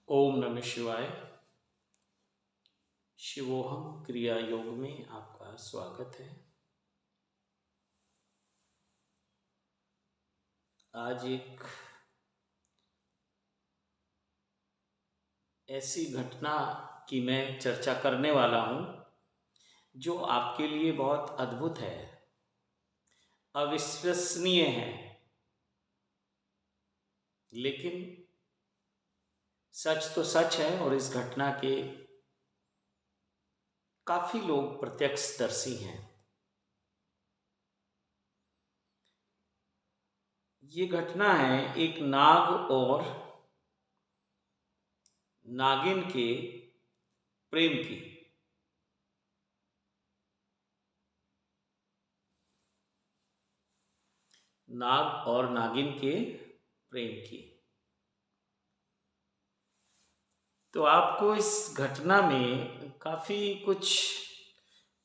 ओम नमः शिवाय। शिवोहम क्रिया योग में आपका स्वागत है। आज एक ऐसी घटना की मैं चर्चा करने वाला हूँ जो आपके लिए बहुत अद्भुत है, अविश्वसनीय है, लेकिन सच तो सच है। और इस घटना के काफी लोग प्रत्यक्षदर्शी हैं। ये घटना है एक नाग और नागिन के प्रेम की। नाग और नागिन के प्रेम की। तो आपको इस घटना में काफी कुछ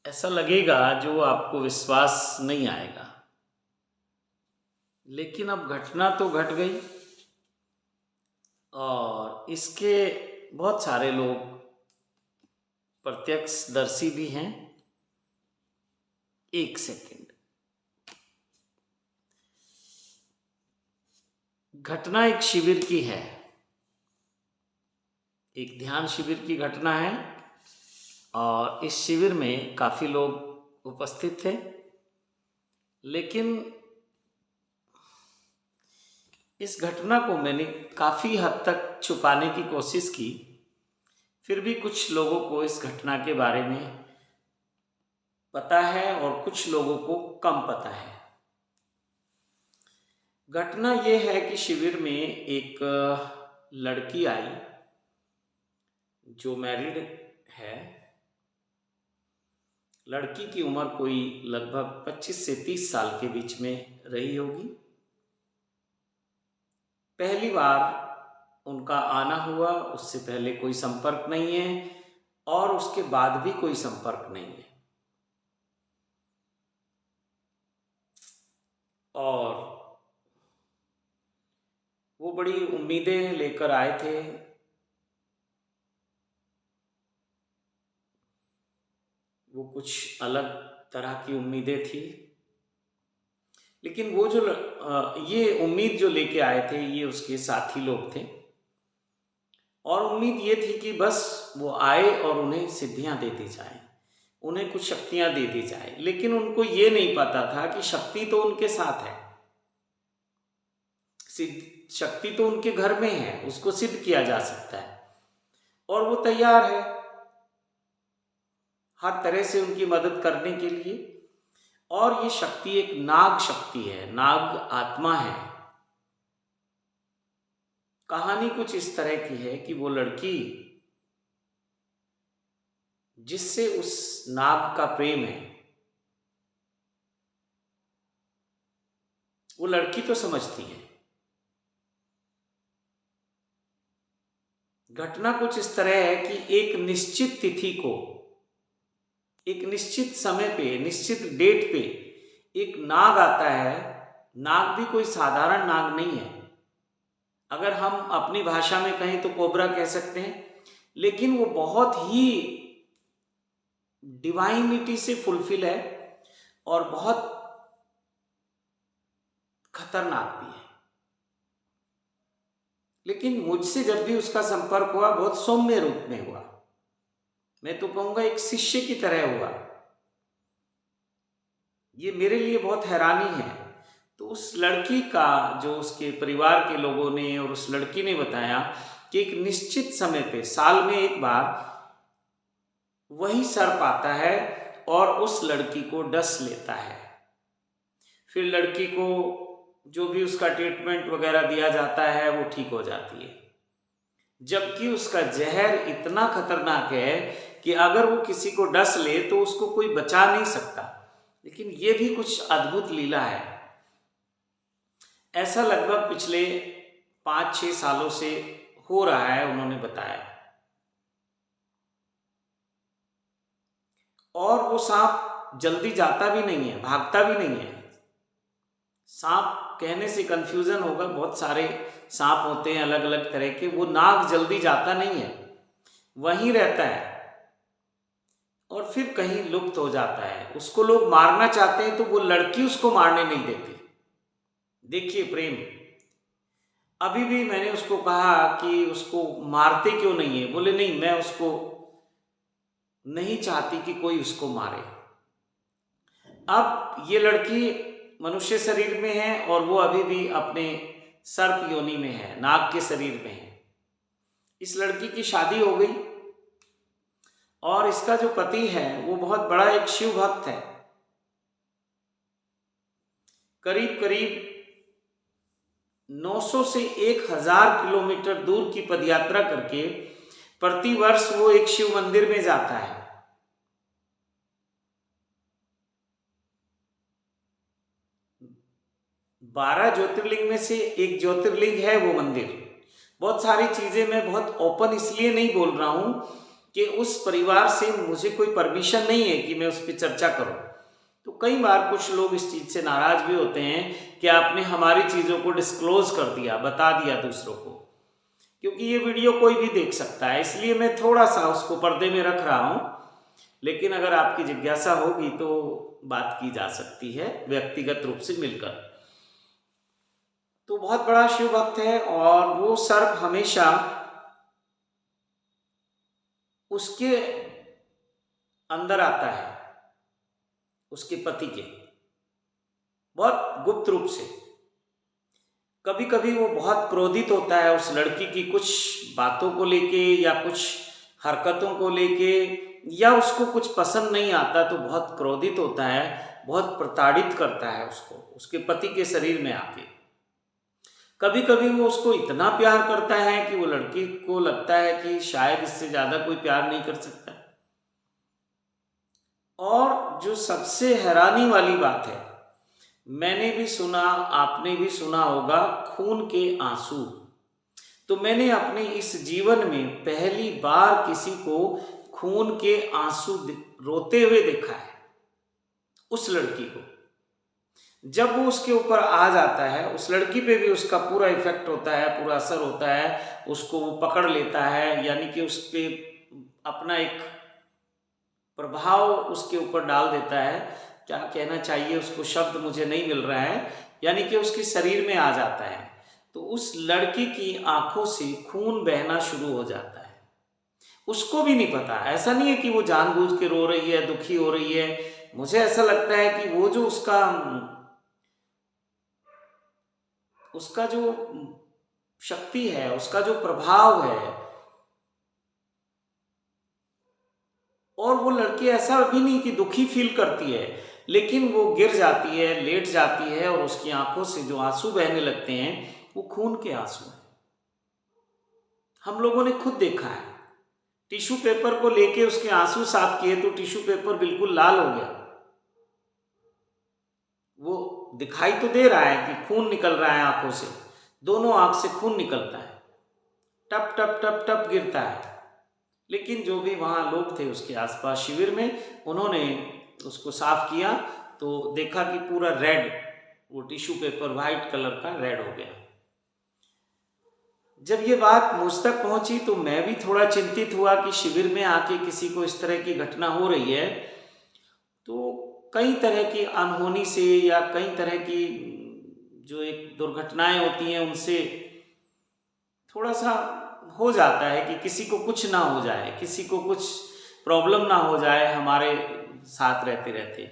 ऐसा लगेगा जो आपको विश्वास नहीं आएगा, लेकिन अब घटना तो घट गई और इसके बहुत सारे लोग प्रत्यक्षदर्शी भी हैं। एक सेकंड, घटना एक शिविर की है, एक ध्यान शिविर की घटना है और इस शिविर में काफी लोग उपस्थित थे, लेकिन इस घटना को मैंने काफी हद तक छुपाने की कोशिश की। फिर भी कुछ लोगों को इस घटना के बारे में पता है और कुछ लोगों को कम पता है। घटना यह है कि शिविर में एक लड़की आई जो मैरिड है। लड़की की उम्र कोई लगभग 25 से 30 साल के बीच में रही होगी। पहली बार उनका आना हुआ, उससे पहले कोई संपर्क नहीं है और उसके बाद भी कोई संपर्क नहीं है। और वो बड़ी उम्मीदें लेकर आए थे। वो कुछ अलग तरह की उम्मीदें थी, लेकिन वो जो ये उम्मीद जो लेके आए थे, ये उसके साथी लोग थे और उम्मीद ये थी कि बस वो आए और उन्हें सिद्धियां दे दी जाए, उन्हें कुछ शक्तियां दे दी जाए। लेकिन उनको ये नहीं पता था कि शक्ति तो उनके साथ है, शक्ति तो उनके घर में है, उसको सिद्ध किया जा सकता है और वो तैयार है हर तरह से उनकी मदद करने के लिए। और ये शक्ति एक नाग शक्ति है, नाग आत्मा है। कहानी कुछ इस तरह की है कि वो लड़की जिससे उस नाग का प्रेम है, वो लड़की तो समझती है। घटना कुछ इस तरह है कि एक निश्चित तिथि को, एक निश्चित समय पे, निश्चित डेट पे एक नाग आता है। नाग भी कोई साधारण नाग नहीं है। अगर हम अपनी भाषा में कहें तो कोबरा कह सकते हैं, लेकिन वो बहुत ही डिवाइनिटी से फुलफिल है और बहुत खतरनाक भी है। लेकिन मुझसे जब भी उसका संपर्क हुआ, बहुत सौम्य रूप में हुआ। मैं तो कहूंगा एक शिष्य की तरह हुआ। ये मेरे लिए बहुत हैरानी है। तो उस लड़की का, जो उसके परिवार के लोगों ने और उस लड़की ने बताया कि एक निश्चित समय पे, साल में एक बार वही सर्प आता है और उस लड़की को डस लेता है। फिर लड़की को जो भी उसका ट्रीटमेंट वगैरह दिया जाता है वो ठीक हो जाती है, जबकि उसका जहर इतना खतरनाक है कि अगर वो किसी को डस ले तो उसको कोई बचा नहीं सकता। लेकिन ये भी कुछ अद्भुत लीला है। ऐसा लगभग पिछले 5-6 सालों से हो रहा है, उन्होंने बताया। और वो सांप जल्दी जाता भी नहीं है, भागता भी नहीं है। सांप कहने से कंफ्यूजन होगा, बहुत सारे सांप होते हैं अलग अलग तरह के, वो नाग जल्दी जाता नहीं है, वहीं रहता है और फिर कहीं लुप्त हो जाता है। उसको लोग मारना चाहते हैं तो वो लड़की उसको मारने नहीं देती। देखिए प्रेम, अभी भी मैंने उसको कहा कि उसको मारते क्यों नहीं है, बोले नहीं, मैं उसको नहीं चाहती कि कोई उसको मारे। अब ये लड़की मनुष्य शरीर में है और वो अभी भी अपने सर्प योनि में है, नाग के शरीर में है। इस लड़की की शादी हो गई और इसका जो पति है वो बहुत बड़ा एक शिव भक्त है। करीब करीब 900 से 1000 किलोमीटर दूर की पदयात्रा करके प्रतिवर्ष वो एक शिव मंदिर में जाता है। 12 ज्योतिर्लिंग में से एक ज्योतिर्लिंग है वो मंदिर। बहुत सारी चीजें मैं बहुत ओपन इसलिए नहीं बोल रहा हूं कि उस परिवार से मुझे कोई परमिशन नहीं है कि मैं उस पर चर्चा करूं। तो कई बार कुछ लोग इस चीज से नाराज भी होते हैं कि आपने हमारी चीजों को डिस्क्लोज कर दिया, बता दिया दूसरों को, क्योंकि ये वीडियो कोई भी देख सकता है, इसलिए मैं थोड़ा सा उसको पर्दे में रख रहा हूं। लेकिन अगर आपकी जिज्ञासा होगी तो बात की जा सकती है व्यक्तिगत रूप से मिलकर। तो बहुत बड़ा शिव भक्त है और वो सर्प हमेशा उसके अंदर आता है, उसके पति के, बहुत गुप्त रूप से। कभी कभी वो बहुत क्रोधित होता है उस लड़की की कुछ बातों को लेके या कुछ हरकतों को लेके, या उसको कुछ पसंद नहीं आता तो बहुत क्रोधित होता है, बहुत प्रताड़ित करता है उसको, उसके पति के शरीर में आके। कभी कभी वो उसको इतना प्यार करता है कि वो लड़की को लगता है कि शायद इससे ज्यादा कोई प्यार नहीं कर सकता। और जो सबसे हैरानी वाली बात है, मैंने भी सुना, आपने भी सुना होगा, खून के आंसू। तो मैंने अपने इस जीवन में पहली बार किसी को खून के आंसू रोते हुए देखा है। उस लड़की को जब वो उसके ऊपर आ जाता है, उस लड़की पे भी उसका पूरा इफेक्ट होता है, पूरा असर होता है, उसको वो पकड़ लेता है, यानी कि उस पे अपना एक प्रभाव उसके ऊपर डाल देता है। क्या कहना चाहिए उसको, शब्द मुझे नहीं मिल रहा है, यानी कि उसके शरीर में आ जाता है। तो उस लड़की की आंखों से खून बहना शुरू हो जाता है। उसको भी नहीं पता, ऐसा नहीं है कि वो जानबूझ के रो रही है, दुखी हो रही है। मुझे ऐसा लगता है कि वो जो उसका जो शक्ति है, उसका जो प्रभाव है, और वो लड़की ऐसा भी नहीं कि दुखी फील करती है, लेकिन वो गिर जाती है, लेट जाती है और उसकी आंखों से जो आंसू बहने लगते हैं वो खून के आंसू हैं। हम लोगों ने खुद देखा है। टिश्यू पेपर को लेके उसके आंसू साफ किए तो टिश्यू पेपर बिल्कुल लाल हो गया। वो दिखाई तो दे रहा है कि खून निकल रहा है आंखों से, दोनों आंख से खून निकलता है, टप टप टप टप गिरता है। लेकिन जो भी वहाँ लोग थे उसके आसपास शिविर में, उन्होंने उसको साफ किया तो देखा कि पूरा रेड, वो टिश्यू पेपर वाइट कलर का रेड हो गया। जब ये बात मुझ तक पहुंची तो मैं भी थोड़ा चिंतित हुआ कि शिविर में आके किसी को इस तरह की घटना हो रही है। तो कई तरह की अनहोनी से या कई तरह की जो एक दुर्घटनाएं होती हैं उनसे थोड़ा सा हो जाता है कि किसी को कुछ ना हो जाए, किसी को कुछ प्रॉब्लम ना हो जाए हमारे साथ रहते रहते।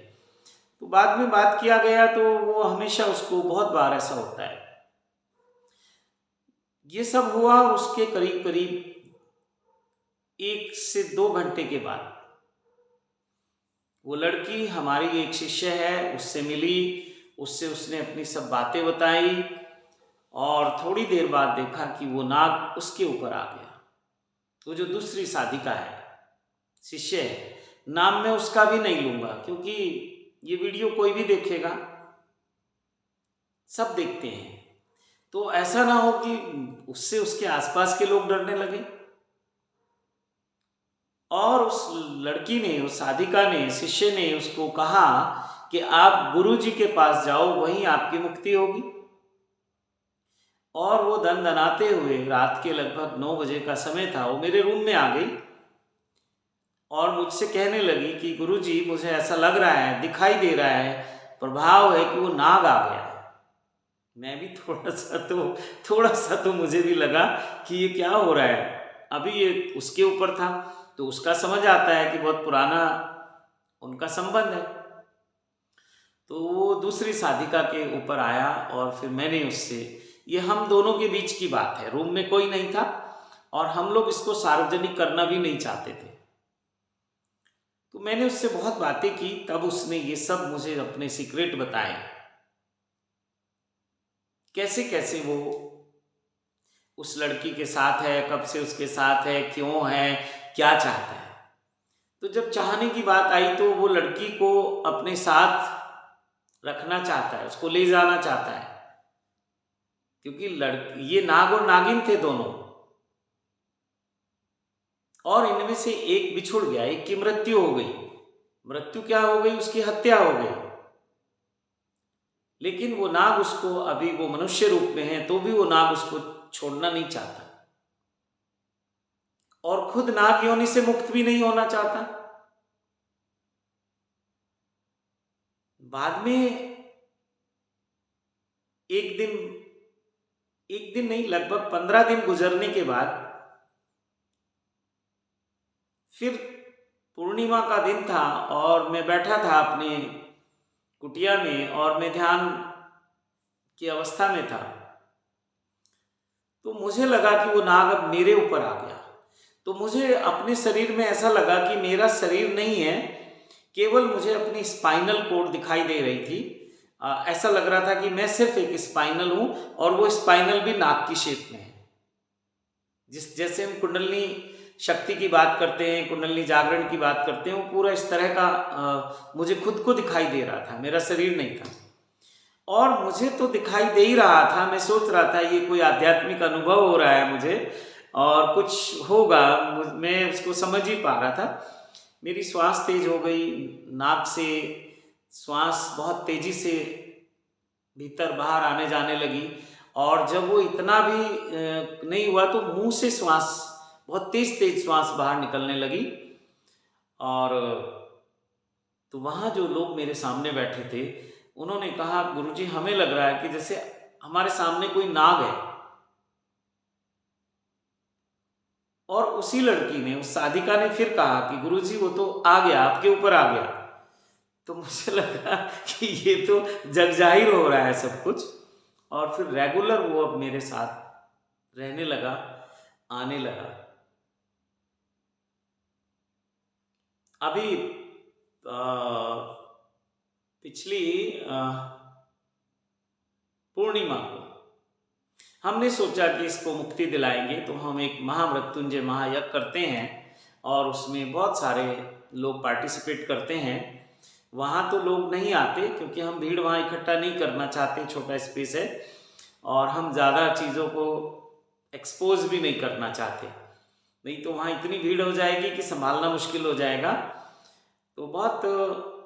तो बाद में बात किया गया तो वो हमेशा उसको बहुत बार ऐसा होता है। ये सब हुआ उसके करीब करीब 1 से 2 घंटे के बाद। वो लड़की हमारी एक शिष्य है, उससे मिली, उससे उसने अपनी सब बातें बताई और थोड़ी देर बाद देखा कि वो नाग उसके ऊपर आ गया। वो जो दूसरी साधिका है, शिष्य है, नाम मैं उसका भी नहीं लूंगा क्योंकि ये वीडियो कोई भी देखेगा, सब देखते हैं, तो ऐसा ना हो कि उससे उसके आसपास के लोग डरने लगे। और उस लड़की ने, उस साधिका ने, शिष्य ने उसको कहा कि आप गुरु जी के पास जाओ, वहीं आपकी मुक्ति होगी। और वो दनदनाते हुए, रात के लगभग 9 बजे का समय था, वो मेरे रूम में आ गई और मुझसे कहने लगी कि गुरुजी, मुझे ऐसा लग रहा है, दिखाई दे रहा है, प्रभाव है कि वो नाग आ गया है। मैं भी थोड़ा सा तो मुझे भी लगा कि ये क्या हो रहा है। अभी ये उसके ऊपर था तो उसका समझ आता है कि बहुत पुराना उनका संबंध है। तो वो दूसरी साधिका के ऊपर आया और फिर मैंने उससे, ये हम दोनों के बीच की बात है, रूम में कोई नहीं था और हम लोग इसको सार्वजनिक करना भी नहीं चाहते थे। तो मैंने उससे बहुत बातें की, तब उसने ये सब मुझे अपने सीक्रेट बताए, कैसे कैसे वो उस लड़की के साथ है, कब से उसके साथ है, क्यों है, क्या चाहता है। तो जब चाहने की बात आई तो वो लड़की को अपने साथ रखना चाहता है, उसको ले जाना चाहता है, क्योंकि ये नाग और नागिन थे दोनों, और इनमें से एक बिछुड़ गया, एक की मृत्यु हो गई। मृत्यु क्या हो गई? उसकी हत्या हो गई। लेकिन वो नाग उसको, अभी वो मनुष्य रूप में है तो भी वो नाग उसको छोड़ना नहीं चाहता और खुद नाग योनि से मुक्त भी नहीं होना चाहता। बाद में एक दिन, एक दिन नहीं, लगभग 15 दिन गुजरने के बाद फिर पूर्णिमा का दिन था और मैं बैठा था अपने कुटिया में और मैं ध्यान की अवस्था में था। तो मुझे लगा कि वो नाग अब मेरे ऊपर आ गया। तो मुझे अपने शरीर में ऐसा लगा कि मेरा शरीर नहीं है, केवल मुझे अपनी स्पाइनल कोड दिखाई दे रही थी। ऐसा लग रहा था कि मैं सिर्फ एक स्पाइनल हूँ और वो स्पाइनल भी नाग की शेप में है। जैसे हम कुंडलनी शक्ति की बात करते हैं, कुंडलनी जागरण की बात करते हैं, वो पूरा इस तरह का मुझे खुद को दिखाई दे रहा था, मेरा शरीर नहीं था। और मुझे तो दिखाई दे ही रहा था, मैं सोच रहा था ये कोई आध्यात्मिक अनुभव हो रहा है मुझे और कुछ होगा, मैं उसको समझ ही पा रहा था। मेरी श्वास तेज हो गई, नाक से श्वास बहुत तेजी से भीतर बाहर आने जाने लगी और जब वो इतना भी नहीं हुआ तो मुंह से श्वास, बहुत तेज तेज श्वास बाहर निकलने लगी। और तो वहाँ जो लोग मेरे सामने बैठे थे उन्होंने कहा, गुरुजी हमें लग रहा है कि जैसे हमारे सामने कोई नाग है। और उसी लड़की ने, उस साधिका ने फिर कहा कि गुरुजी वो तो आ गया, आपके ऊपर आ गया। तो मुझे लगा कि ये तो जग जाहिर हो रहा है सब कुछ। और फिर रेगुलर वो अब मेरे साथ रहने लगा, आने लगा। अभी पिछली पूर्णिमा को हमने सोचा कि इसको मुक्ति दिलाएंगे, तो हम एक महामृत्युंजय महायज्ञ करते हैं और उसमें बहुत सारे लोग पार्टिसिपेट करते हैं। वहाँ तो लोग नहीं आते क्योंकि हम भीड़ वहाँ इकट्ठा नहीं करना चाहते, छोटा स्पेस है और हम ज़्यादा चीज़ों को एक्सपोज भी नहीं करना चाहते, नहीं तो वहाँ इतनी भीड़ हो जाएगी कि संभालना मुश्किल हो जाएगा। तो बहुत,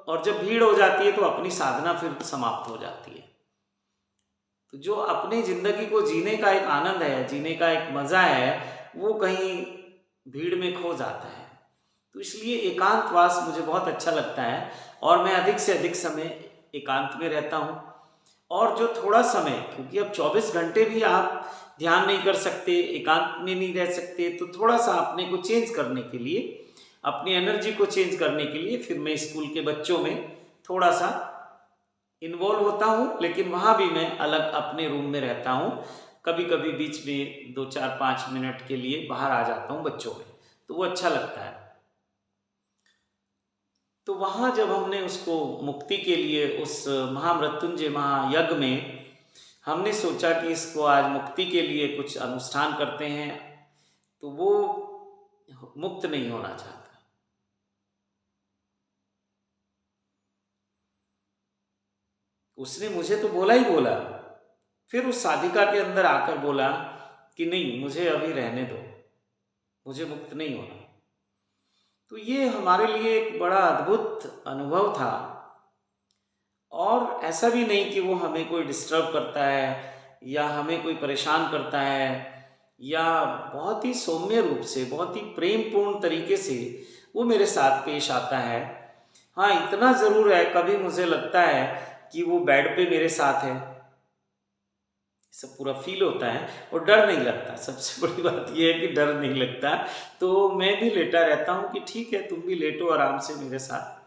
और जब भीड़ हो जाती है तो अपनी साधना फिर समाप्त हो जाती है। तो जो अपनी ज़िंदगी को जीने का एक आनंद है, जीने का एक मज़ा है, वो कहीं भीड़ में खो जाता है। तो इसलिए एकांतवास मुझे बहुत अच्छा लगता है और मैं अधिक से अधिक समय एकांत में रहता हूँ। और जो थोड़ा समय, क्योंकि अब 24 घंटे भी आप ध्यान नहीं कर सकते, एकांत में नहीं रह सकते, तो थोड़ा सा अपने को चेंज करने के लिए, अपनी एनर्जी को चेंज करने के लिए फिर मैं स्कूल के बच्चों में थोड़ा सा इन्वॉल्व होता हूँ, लेकिन वहाँ भी मैं अलग अपने रूम में रहता हूँ। कभी कभी बीच में 2-4-5 मिनट के लिए बाहर आ जाता हूँ बच्चों में, तो वो अच्छा लगता है। तो वहाँ जब हमने उसको मुक्ति के लिए, उस महामृत्युंजय महायज्ञ में हमने सोचा कि इसको आज मुक्ति के लिए कुछ अनुष्ठान करते हैं, तो वो मुक्त नहीं होना चाहता। उसने मुझे तो बोला ही बोला, फिर उस साधिका के अंदर आकर बोला कि नहीं, मुझे अभी रहने दो, मुझे मुक्त नहीं होना। तो ये हमारे लिए एक बड़ा अद्भुत अनुभव था। और ऐसा भी नहीं कि वो हमें कोई डिस्टर्ब करता है या हमें कोई परेशान करता है या बहुत ही सौम्य रूप से, बहुत ही प्रेमपूर्ण तरीके से वो मेरे साथ पेश आता है। हाँ, इतना ज़रूर है, कभी मुझे लगता है कि वो बेड पे मेरे साथ है, सब पूरा फील होता है और डर नहीं लगता। सबसे बड़ी बात ये है कि डर नहीं लगता। तो मैं भी लेटा रहता हूँ कि ठीक है, तुम भी लेटो आराम से मेरे साथ।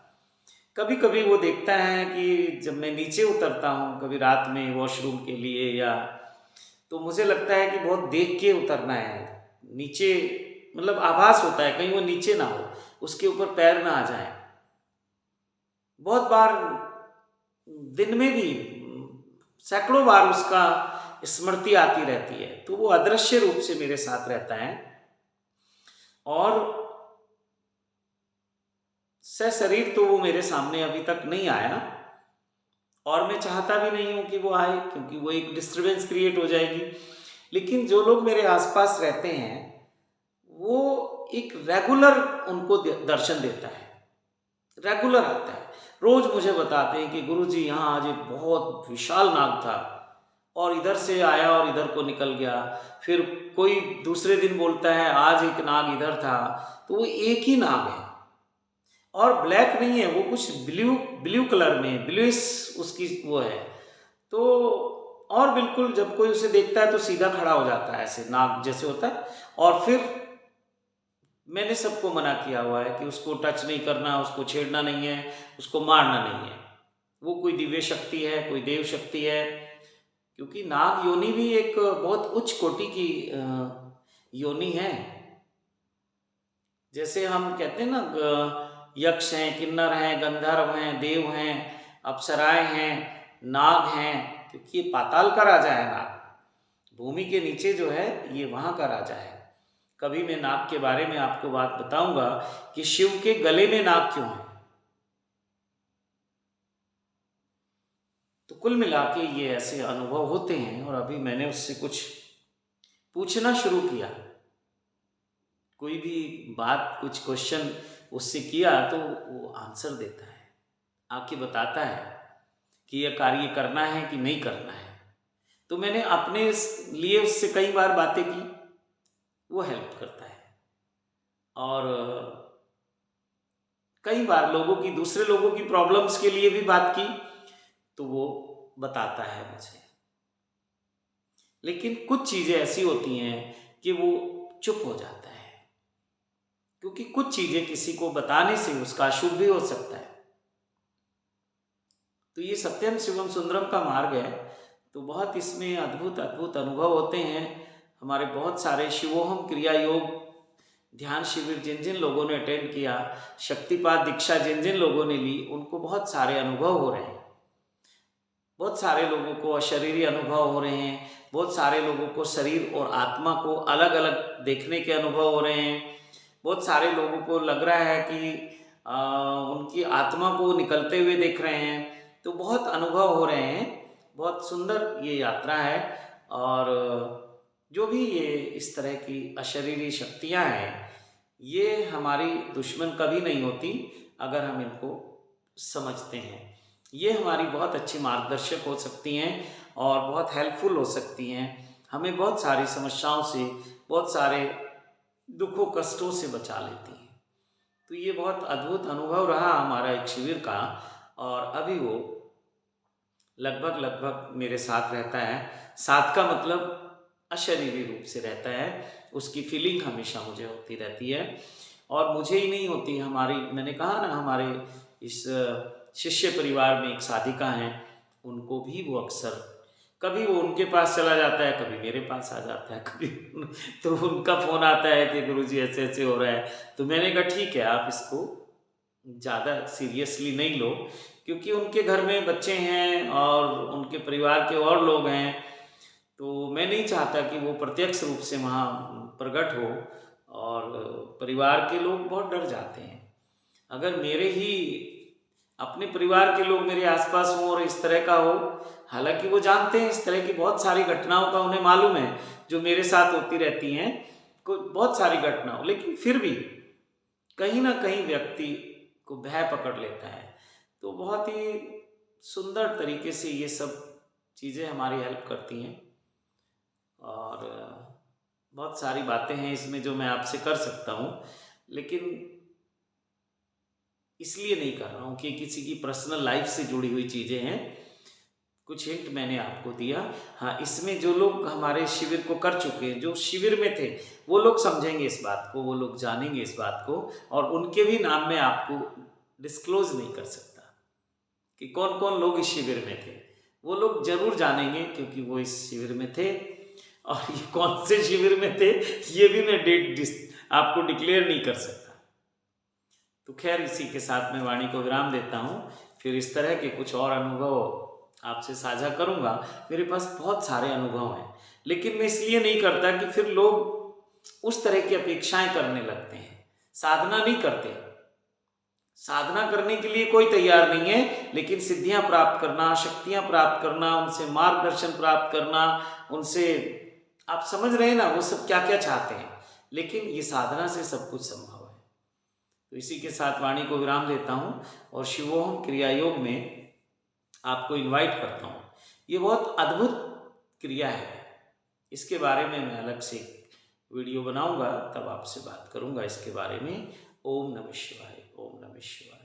कभी कभी वो देखता है कि जब मैं नीचे उतरता हूँ कभी रात में वॉशरूम के लिए, या तो मुझे लगता है कि बहुत देख के उतरना है नीचे, मतलब आभास होता है कहीं वो नीचे ना हो, उसके ऊपर पैर ना आ जाए। बहुत बार दिन में भी सैकड़ों बार उसका स्मृति आती रहती है। तो वो अदृश्य रूप से मेरे साथ रहता है और सशरीर तो वो मेरे सामने अभी तक नहीं आया और मैं चाहता भी नहीं हूं कि वो आए, क्योंकि वो एक डिस्टरबेंस क्रिएट हो जाएगी। लेकिन जो लोग मेरे आसपास रहते हैं वो एक रेगुलर उनको दर्शन देता है, रेगुलर आता है। रोज मुझे बताते हैं कि गुरुजी यहाँ आज एक बहुत विशाल नाग था और इधर से आया और इधर को निकल गया। फिर कोई दूसरे दिन बोलता है आज एक नाग इधर था। तो वो एक ही नाग है और ब्लैक नहीं है, वो कुछ ब्लू ब्लू कलर में, ब्लूइश उसकी वो है। तो और बिल्कुल जब कोई उसे देखता है तो सीधा खड़ा हो जाता है, ऐसे नाग जैसे होता है। और फिर मैंने सबको मना किया हुआ है कि उसको टच नहीं करना, उसको छेड़ना नहीं है, उसको मारना नहीं है। वो कोई दिव्य शक्ति है, कोई देव शक्ति है। क्योंकि नाग योनि भी एक बहुत उच्च कोटि की योनि है। जैसे हम कहते हैं ना, यक्ष हैं, किन्नर हैं, गंधर्व हैं, देव हैं, अप्सराएं हैं, नाग हैं। क्योंकि ये पाताल का राजा है नाग, भूमि के नीचे जो है ये वहाँ का राजा है। कभी मैं नाग के बारे में आपको बात बताऊंगा कि शिव के गले में नाग क्यों है। तो कुल मिला के ये ऐसे अनुभव होते हैं और अभी मैंने उससे कुछ पूछना शुरू किया। कोई भी बात, कुछ क्वेश्चन उससे किया तो वो आंसर देता है, आके बताता है कि यह कार्य करना है कि नहीं करना है। तो मैंने अपने लिए उससे कई बार बातें की, वो हेल्प करता है। और कई बार लोगों की, दूसरे लोगों की प्रॉब्लम्स के लिए भी बात की तो वो बताता है मुझे। लेकिन कुछ चीज़ें ऐसी होती हैं कि वो चुप हो जाता है, क्योंकि कुछ चीज़ें किसी को बताने से उसका अशुभ भी हो सकता है। तो ये सत्यम शिवम सुंदरम का मार्ग है। तो बहुत इसमें अद्भुत अद्भुत अनुभव होते हैं। हमारे बहुत सारे शिवोहम क्रिया योग ध्यान शिविर जिन जिन लोगों ने अटेंड किया, शक्तिपात दीक्षा जिन जिन लोगों ने ली, उनको बहुत सारे अनुभव हो रहे हैं। बहुत सारे लोगों को अशरीरी अनुभव हो रहे हैं, बहुत सारे लोगों को शरीर और आत्मा को अलग अलग देखने के अनुभव हो रहे हैं। बहुत सारे लोगों को लग रहा है कि उनकी आत्मा को निकलते हुए देख रहे हैं। तो बहुत अनुभव हो रहे हैं। बहुत सुंदर ये यात्रा है। और जो भी ये इस तरह की अशरीरी शक्तियाँ हैं, ये हमारी दुश्मन कभी नहीं होती अगर हम इनको समझते हैं। ये हमारी बहुत अच्छी मार्गदर्शक हो सकती हैं और बहुत हेल्पफुल हो सकती हैं। हमें बहुत सारी समस्याओं से, बहुत सारे दुखों कष्टों से बचा लेती हैं। तो ये बहुत अद्भुत अनुभव रहा हमारा एक शिविर का। और अभी वो लगभग लगभग मेरे साथ रहता है। साथ का मतलब अशरीरी रूप से रहता है। उसकी फीलिंग हमेशा मुझे होती रहती है और मुझे ही नहीं होती, हमारी, मैंने कहा ना, हमारे इस शिष्य परिवार में एक साधिका हैं, उनको भी वो अक्सर, कभी वो उनके पास चला जाता है, कभी मेरे पास आ जाता है, कभी तो उनका फ़ोन आता है कि गुरुजी ऐसे ऐसे हो रहा है। तो मैंने कहा ठीक है, आप इसको ज़्यादा सीरियसली नहीं लो, क्योंकि उनके घर में बच्चे हैं और उनके परिवार के और लोग हैं। तो मैं नहीं चाहता कि वो प्रत्यक्ष रूप से वहाँ प्रकट हो और परिवार के लोग बहुत डर जाते हैं। अगर मेरे ही अपने परिवार के लोग मेरे आसपास हों और इस तरह का हो, हालांकि वो जानते हैं इस तरह की बहुत सारी घटनाओं का, उन्हें मालूम है जो मेरे साथ होती रहती हैं, बहुत सारी घटनाओं, लेकिन फिर भी कहीं ना कहीं व्यक्ति को भय पकड़ लेता है। तो बहुत ही सुंदर तरीके से ये सब चीज़ें हमारी हेल्प करती हैं। और बहुत सारी बातें हैं इसमें जो मैं आपसे कर सकता हूँ, लेकिन इसलिए नहीं कर रहा हूँ कि किसी की पर्सनल लाइफ से जुड़ी हुई चीज़ें हैं। कुछ हिंट मैंने आपको दिया। हाँ, इसमें जो लोग हमारे शिविर को कर चुके हैं, जो शिविर में थे, वो लोग समझेंगे इस बात को, वो लोग जानेंगे इस बात को, और उनके भी नाम मैं आपको डिस्क्लोज नहीं कर सकता कि कौन कौन लोग इस शिविर में थे। वो लोग जरूर जानेंगे क्योंकि वो इस शिविर में थे, और ये कौन से शिविर में थे ये भी मैं डेट आपको डिक्लेयर नहीं कर सकता। तो खैर, इसी के साथ मैं वाणी को विराम देता हूँ। फिर इस तरह के कुछ और अनुभव आपसे साझा करूँगा। मेरे पास बहुत सारे अनुभव हैं, लेकिन मैं इसलिए नहीं करता कि फिर लोग उस तरह की अपेक्षाएं करने लगते हैं, साधना नहीं करते। साधना करने के लिए कोई तैयार नहीं है, लेकिन सिद्धियां प्राप्त करना, शक्तियां प्राप्त करना, उनसे मार्गदर्शन प्राप्त करना, उनसे, आप समझ रहे हैं ना, वो सब क्या क्या चाहते हैं। लेकिन ये साधना से सब कुछ संभव है। तो इसी के साथ वाणी को विराम देता हूँ और शिवोहम क्रिया योग में आपको इनवाइट करता हूँ। ये बहुत अद्भुत क्रिया है, इसके बारे में मैं अलग से वीडियो बनाऊंगा, तब आपसे बात करूंगा इसके बारे में। ओम नमः शिवाय, ओम नमः शिवाय।